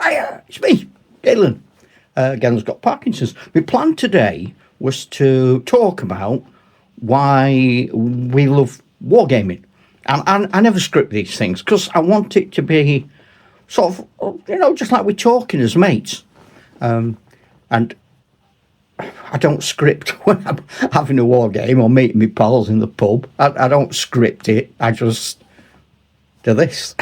Hiya, it's me, Galen. Galen's got Parkinson's. My plan today was to talk about why we love wargaming. And I never script these things because I want it to be sort of, just like we're talking as mates. And I don't script when I'm having a war game or meeting my pals in the pub. I don't script it. I just do this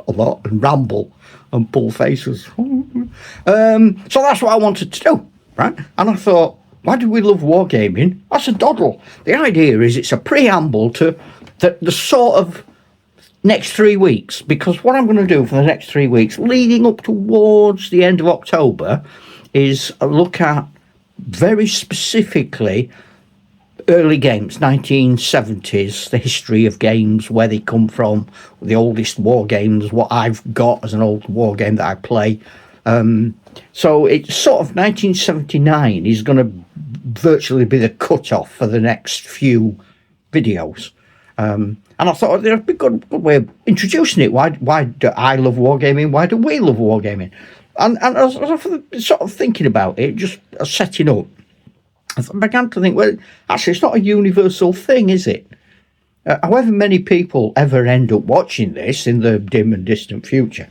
a lot and ramble and pull faces. So that's what I wanted to do, right? And I thought, why do we love wargaming? That's a doddle. The idea is it's a preamble to the sort of next 3 weeks, because what I'm going to do for the next 3 weeks, leading up towards the end of October, is look at very specifically early games, 1970s, the history of games, where they come from, the oldest war games, what I've got as an old war game that I play. So it's sort of 1979 is going to virtually be the cut-off for the next few videos. And I thought there'd be a good way of introducing it. Why do I love wargaming? Why do we love wargaming? And as I was sort of thinking about it, just setting up, I began to think, well, actually, it's not a universal thing, is it? However many people ever end up watching this in the dim and distant future,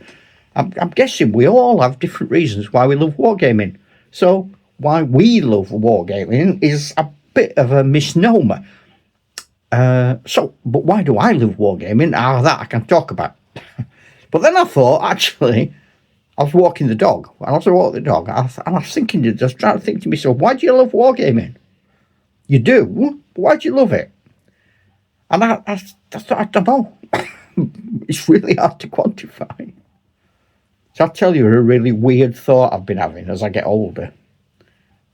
I'm guessing we all have different reasons why we love wargaming. So why we love wargaming is a bit of a misnomer. But why do I love wargaming? That I can talk about. But then I thought, actually, I was walking the dog, and as I walked the dog, I was thinking, just trying to think to myself, why do you love wargaming? You do, but why do you love it? And I thought, I don't know. It's really hard to quantify. So I'll tell you a really weird thought I've been having as I get older.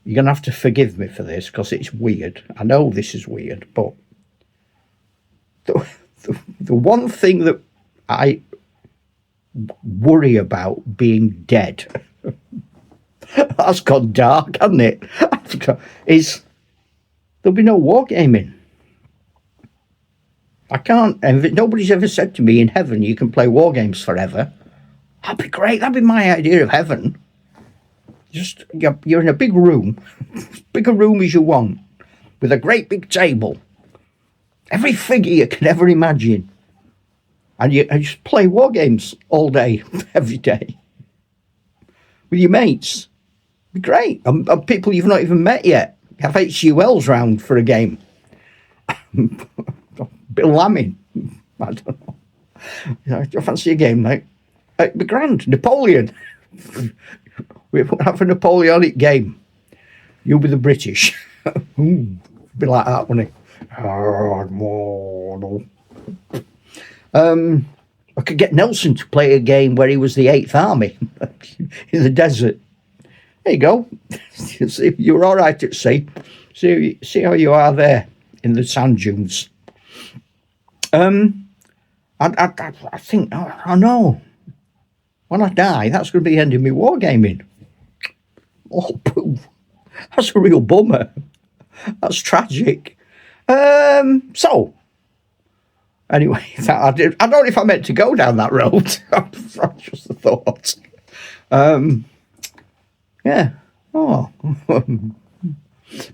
You're going to have to forgive me for this, because it's weird. I know this is weird, but the one thing that I worry about being dead, that's gone dark, hasn't it? Is there'll be no wargaming. I can't, and nobody's ever said to me in heaven you can play war games forever. That'd be great. That'd be my idea of heaven. Just you're in a big room, as big a room as you want, with a great big table, every figure you can ever imagine. And you just play war games all day, every day, with your mates. It'd be great. And people you've not even met yet. Have HULs round for a game. Bill Lamming. I don't know. I fancy a game like it'd be grand. Napoleon. We have a Napoleonic game. You'll be the British. Be like that, wouldn't it? I could get Nelson to play a game where he was the 8th Army in the desert. There you go. You were all right at sea. See how you are there in the sand dunes. I think, I know. When I die, that's going to be the end of me wargaming. Oh, pooh. That's a real bummer. That's tragic. So, anyway, I don't know if I meant to go down that road. That's just a thought. Yeah. Oh.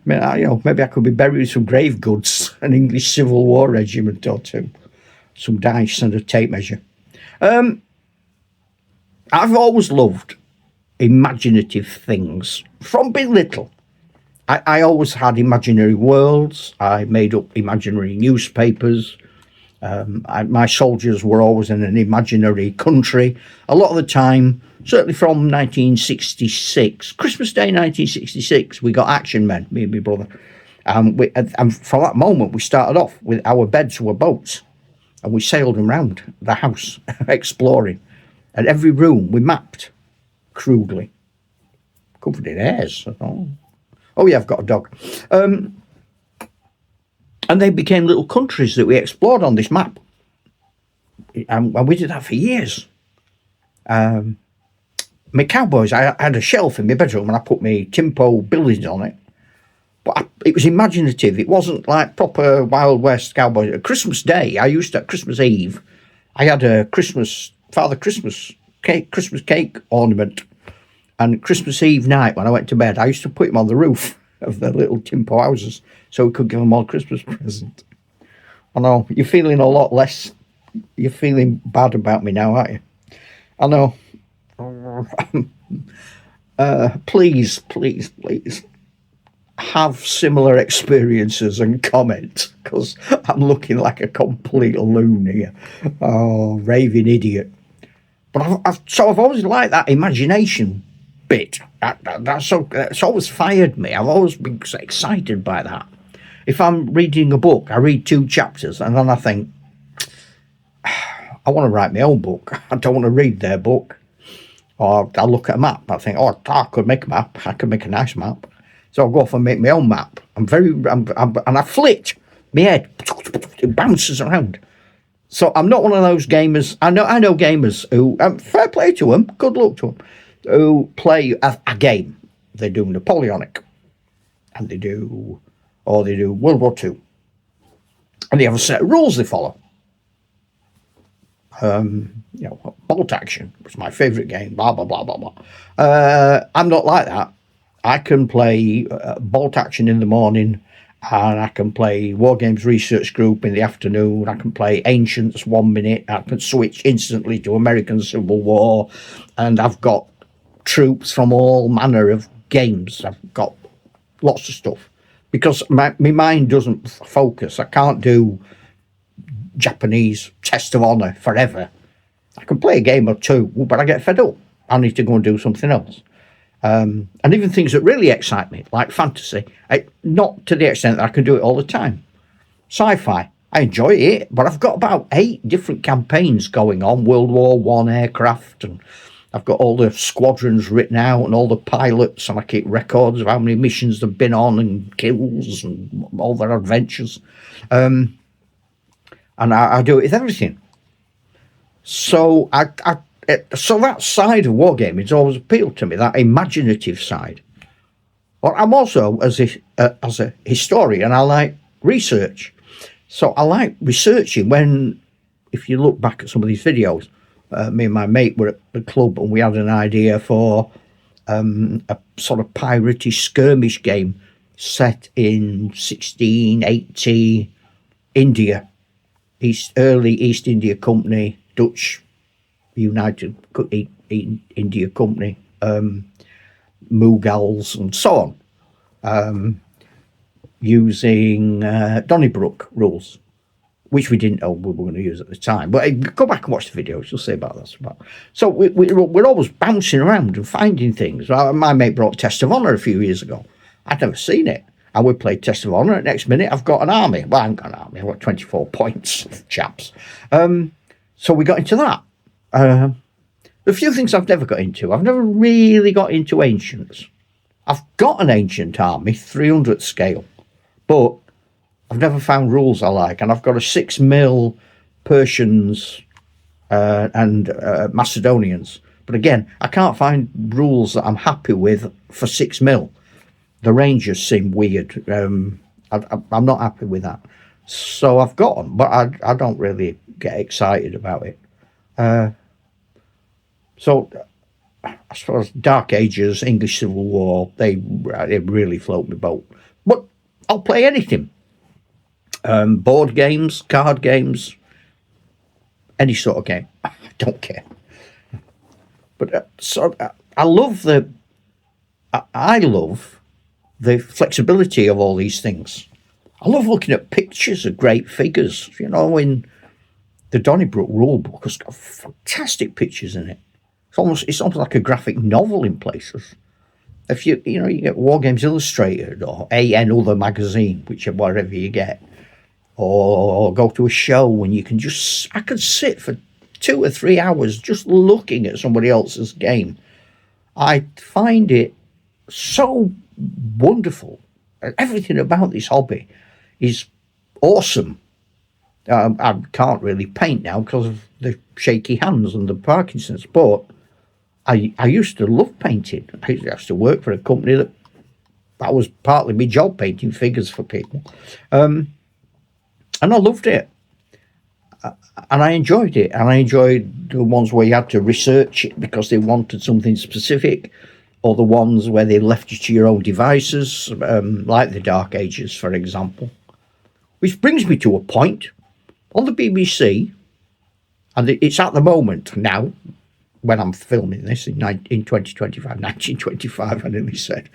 Maybe I could be buried with some grave goods, an English Civil War regiment or two, some dice and a tape measure. I've always loved imaginative things from being little. I always had imaginary worlds. I made up imaginary newspapers. My soldiers were always in an imaginary country. A lot of the time, certainly from 1966, Christmas Day 1966, we got action men, me and my brother. And from that moment, we started off with our beds were boats. And we sailed around the house, exploring. And every room we mapped crudely. Covered in hairs. Oh yeah, I've got a dog. And they became little countries that we explored on this map. And we did that for years. My cowboys, I had a shelf in my bedroom and I put my Timpo buildings on it. But it was imaginative. It wasn't like proper Wild West cowboys. At Christmas Day, Christmas Eve, I had a Father Christmas Christmas cake ornament. And Christmas Eve night when I went to bed, I used to put him on the roof of the little timber houses so we could give them all Christmas presents. I know, you're feeling a lot less, you're feeling bad about me now, aren't you? I know. Please have similar experiences and comment, because I'm looking like a complete loon here. Oh, raving idiot. But I've always liked that imagination bit. That's always fired me. I've always been excited by that. If I'm reading a book, I read 2 chapters and then I think, I want to write my own book. I don't want to read their book. Or I'll look at a map. I think, oh, I could make a map. I could make a nice map. So I'll go off and make my own map. And I flit my head. It bounces around. So I'm not one of those gamers. I know gamers who, fair play to them, good luck to them, who play a game. They do Napoleonic, and they do World War II, and they have a set of rules they follow. Bolt action was my favourite game. Blah blah blah blah blah. I'm not like that. I can play bolt action in the morning, and I can play Wargames Research Group in the afternoon. I can play Ancients 1 minute. I can switch instantly to American Civil War, and I've got troops from all manner of games. I've got lots of stuff because my mind doesn't focus. I can't do Japanese Test of Honor forever. I can play a game or 2, but I get fed up. I need to go and do something else. And even things that really excite me, like fantasy, not to the extent that I can do it all the time. Sci-fi, I enjoy it, but I've got about 8 different campaigns going on, World War I aircraft, and I've got all the squadrons written out and all the pilots, and I keep records of how many missions they've been on and kills and all their adventures. And I do it with everything. So so that side of wargaming has always appealed to me, that imaginative side. But I'm also, as a historian, I like research. So I like researching if you look back at some of these videos, me and my mate were at the club and we had an idea for a sort of piratey skirmish game set in 1680 India, early East India Company, Dutch United India Company, Mughals and so on, using Donnybrook rules, which we didn't know we were going to use at the time. But go back and watch the videos, you'll see about this. So we're always bouncing around and finding things. My mate brought Test of Honor a few years ago. I'd never seen it. And we played Test of Honor. Next minute, I've got an army. Well, I haven't got an army. I've got 24 points, chaps. So we got into that. A few things I've never got into. I've never really got into Ancients. I've got an Ancient army, 300 scale, but I've never found rules I like. And I've got a 6mm Persians and Macedonians. But again, I can't find rules that I'm happy with for 6mm. The Rangers seem weird. I'm not happy with that. So I've got them, but I don't really get excited about it. So I suppose Dark Ages, English Civil War, they really float my boat. But I'll play anything. Board games, card games, any sort of game. I don't care. But I love the flexibility of all these things. I love looking at pictures of great figures. In the Donnybrook rulebook has got fantastic pictures in it. It's almost like a graphic novel in places. If you get Wargames Illustrated or AN Other magazine, wherever you get, or go to a show and I can sit for 2 or 3 hours just looking at somebody else's game. I find it so wonderful. Everything about this hobby is awesome. I can't really paint now because of the shaky hands and the Parkinson's, but I used to love painting. I used to work for a company that was partly my job, painting figures for people. And I loved it. and I enjoyed it. And I enjoyed the ones where you had to research it because they wanted something specific, or the ones where they left you to your own devices, like the Dark Ages, for example. Which brings me to a point on the BBC, and it's at the moment now, when I'm filming this in 1925, I nearly said.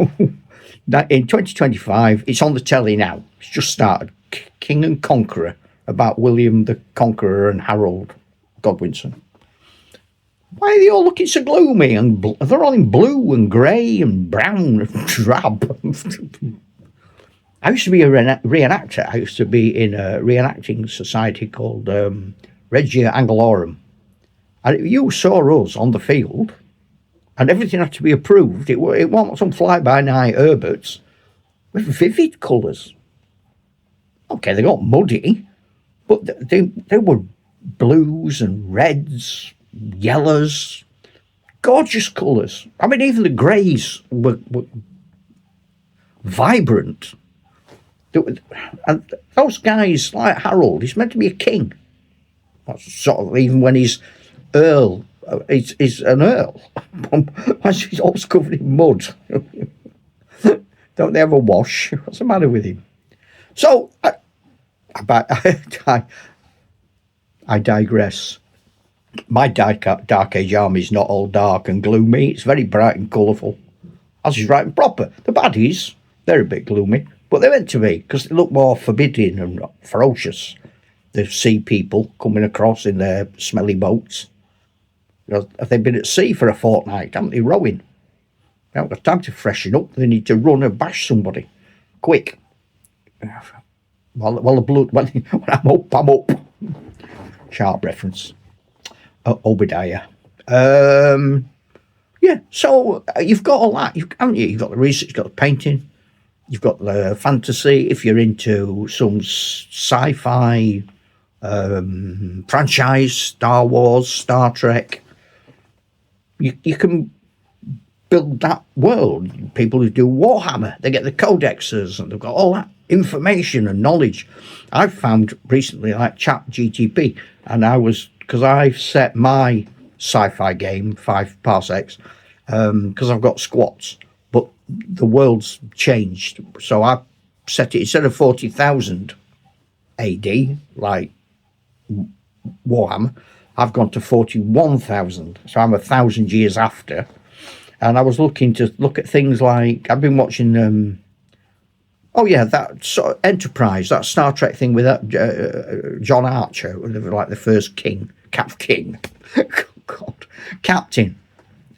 In 2025, it's on the telly now. It's just started. King and Conqueror, about William the Conqueror and Harold Godwinson. Why are they all looking so gloomy? And they're all in blue and grey and brown and drab. I used to be a reenactor. I used to be in a reenacting society called Regia Anglorum. And you saw us on the field, and everything had to be approved. It wasn't some fly-by-night Herberts with vivid colours. Okay, they got muddy, but they were blues and reds, yellows, gorgeous colours. I mean, even the greys were vibrant. And those guys, like Harold, he's meant to be a king. That's sort of, even when he's Earl, he's an Earl. He's always covered in mud. Don't they ever wash? What's the matter with him? So, I digress. My Dark Age army is not all dark and gloomy. It's very bright and colourful. As is right and proper. The baddies, they're a bit gloomy, but they're meant to be, because they look more forbidding and ferocious. The sea people coming across in their smelly boats. If they've been at sea for a fortnight, haven't they, rowing? They haven't got time to freshen up. They need to run and bash somebody. Quick. Well, the blood, when I'm up. Sharp reference. Obadiah. Yeah, so you've got all that, haven't you? You've got the research, you've got the painting, you've got the fantasy. If you're into some sci-fi franchise, Star Wars, Star Trek, you can build that world. People who do Warhammer, they get the codexes and they've got all that information and knowledge. I've found recently, like ChatGTP, and because I've set my sci-fi game 5 parsecs, because I've got squats, but the world's changed, so I set it, instead of 40,000 AD like Warhammer, I've gone to 41,000, so I'm 1,000 years after. And I was looking at things like, I've been watching that sort of Enterprise, that Star Trek thing with that John Archer, like the first king, God, captain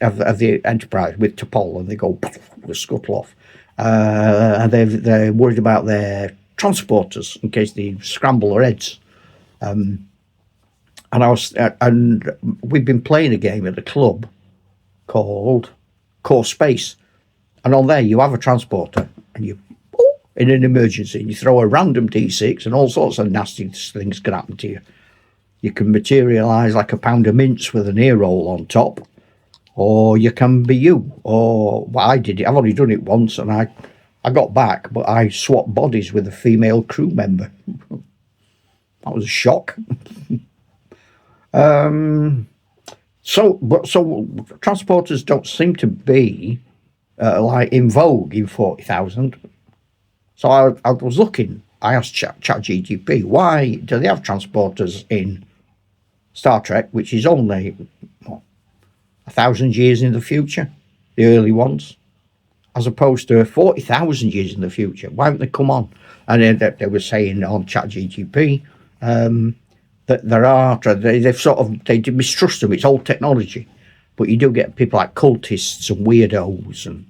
of the Enterprise with T'Pol, and they go scuttle off, and they're worried about their transporters in case they scramble their heads. And we've been playing a game at a club called Core Space, and on there you have a transporter, and you, in an emergency, and you throw a random D6, and all sorts of nasty things can happen to you. You can materialise like a pound of mince with an ear roll on top, or you can be you. Or I did it. I've only done it once, and I got back, but I swapped bodies with a female crew member. That was a shock. So transporters don't seem to be like in vogue in 40,000. So I was looking. I asked ChatGTP, why do they have transporters in Star Trek, which is only 1,000 years in the future, the early ones, as opposed to 40,000 years in the future? Why haven't they come on? And they were saying on ChatGTP that they mistrust them. It's old technology, but you do get people like cultists and weirdos,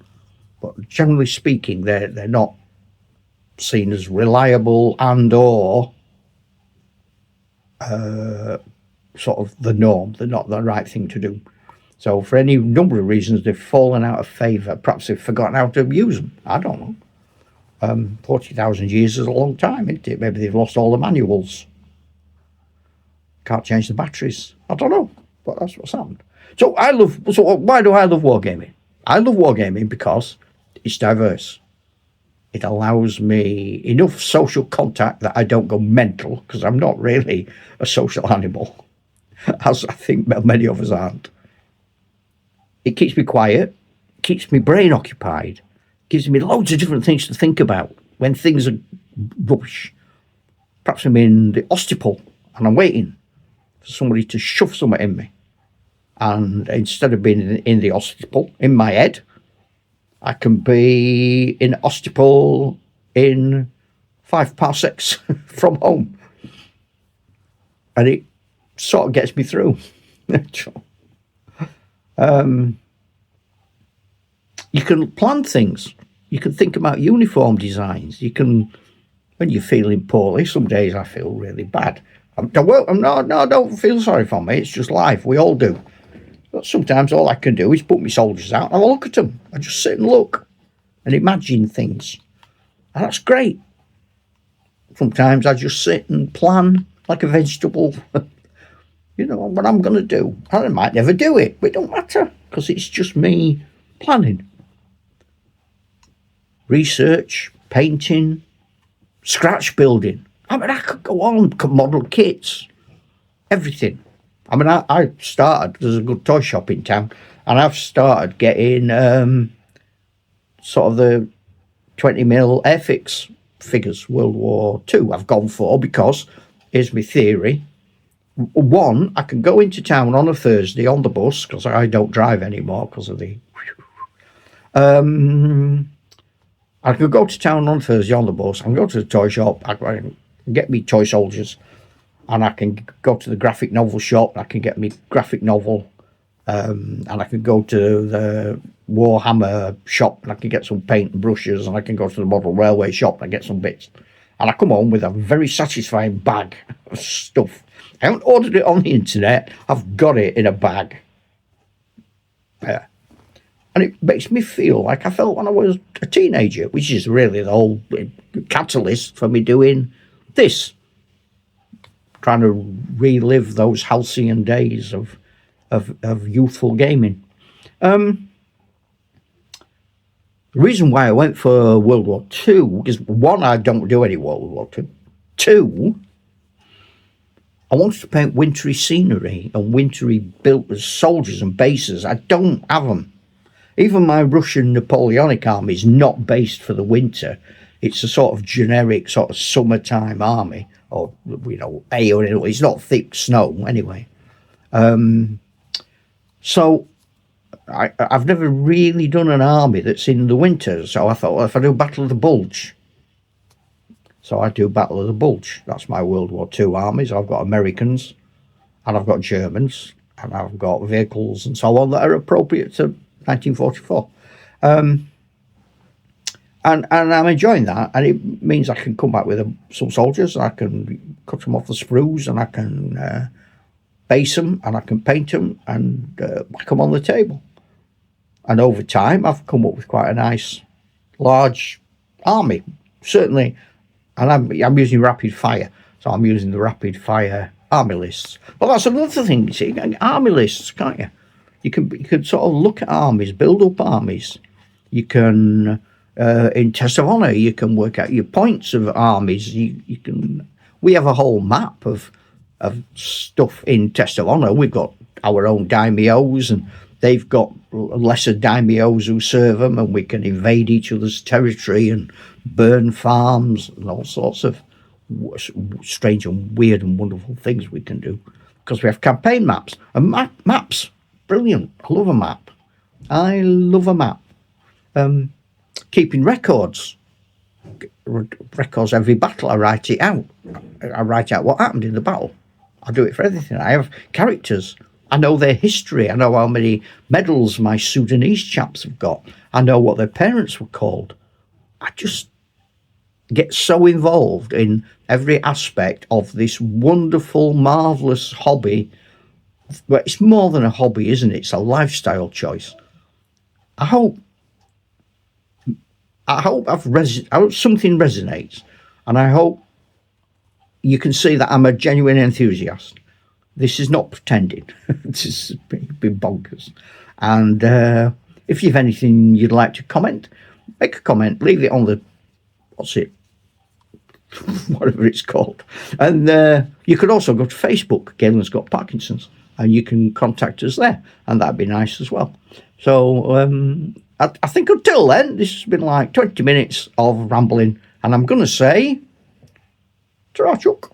but generally speaking, they're not seen as reliable and or sort of the norm. They're not the right thing to do. So for any number of reasons, they've fallen out of favour. Perhaps they've forgotten how to use them. I don't know. 40,000 years is a long time, isn't it? Maybe they've lost all the manuals. Can't change the batteries. I don't know, but that's what's happened. So why do I love wargaming? I love wargaming because it's diverse. It allows me enough social contact that I don't go mental, because I'm not really a social animal, as I think many of us aren't. It keeps me quiet, keeps my brain occupied, gives me loads of different things to think about when things are rubbish. Perhaps I'm in the hospital and I'm waiting for somebody to shove something in me. And instead of being in the hospital, in my head, I can be in hospital in 5 parsecs from home. And it sort of gets me through. You can plan things. You can think about uniform designs. You can, when you're feeling poorly, some days I feel really bad. Don't feel sorry for me. It's just life. We all do. But sometimes all I can do is put my soldiers out and have a look at them. I just sit and look and imagine things. And that's great. Sometimes I just sit and plan like a vegetable, what I'm going to do. And I might never do it, but it don't matter, because it's just me planning. Research, painting, scratch building. I mean, I could go on, could model kits, everything. I mean, I started, there's a good toy shop in town, and I've started getting sort of the 20mm Airfix figures, World War II, I've gone for, because, here's my theory. One, I can go into town on a Thursday on the bus, because I don't drive anymore because of the... I could go to town on Thursday on the bus, I can go to the toy shop, I can get me toy soldiers, and I can go to the graphic novel shop, I can get me graphic novel, and I can go to the Warhammer shop, and I can get some paint and brushes, and I can go to the model railway shop and get some bits. And I come home with a very satisfying bag of stuff. I haven't ordered it on the internet, I've got it in a bag. Yeah. And it makes me feel like I felt when I was a teenager, which is really the whole catalyst for me doing this. Trying to relive those halcyon days of youthful gaming. The reason why I went for World War II is, one, I don't do any World War II. Two, I wanted to paint wintry scenery and wintry built soldiers and bases. I don't have them. Even my Russian Napoleonic army is not based for the winter. It's a sort of generic sort of summertime army, or it's not thick snow anyway. So I've never really done an army that's in the winter. So I thought, well, if I do Battle of the Bulge, so I do Battle of the Bulge. That's my World War II armies. I've got Americans, and I've got Germans, and I've got vehicles and so on that are appropriate to 1944. And I'm enjoying that, and it means I can come back with some soldiers, and I can cut them off the sprues, and I can base them, and I can paint them, and whack them on the table. And over time, I've come up with quite a nice, large army, certainly. And I'm using rapid fire, so I'm using the rapid fire army lists. Well, that's another thing, you see, army lists, can't you? You can sort of look at armies, build up armies. You can... in Test of Honor, you can work out your points of armies. We have a whole map of stuff in Test of Honor. We've got our own daimyos, and they've got lesser daimyos who serve them, and we can invade each other's territory and burn farms and all sorts of strange and weird and wonderful things we can do, because we have campaign maps. And maps, brilliant. I love a map. I love a map. Keeping records every battle. I write it out. I write out what happened in the battle. I do it for everything. I have characters. I know their history. I know how many medals my Sudanese chaps have got. I know what their parents were called. I just get so involved in every aspect of this wonderful, marvellous hobby. But it's more than a hobby, isn't it? It's a lifestyle choice. I hope something resonates, and I hope you can see that I'm a genuine enthusiast. This is not pretending. This is been bonkers. And if you've anything you'd like to comment, make a comment, leave it on the what's it? Whatever it's called. And you could also go to Facebook, Galen's Got Parkinson's, and you can contact us there, and that'd be nice as well. So I think until then, this has been like 20 minutes of rambling, and I'm going to say, ta-ra, Chuck.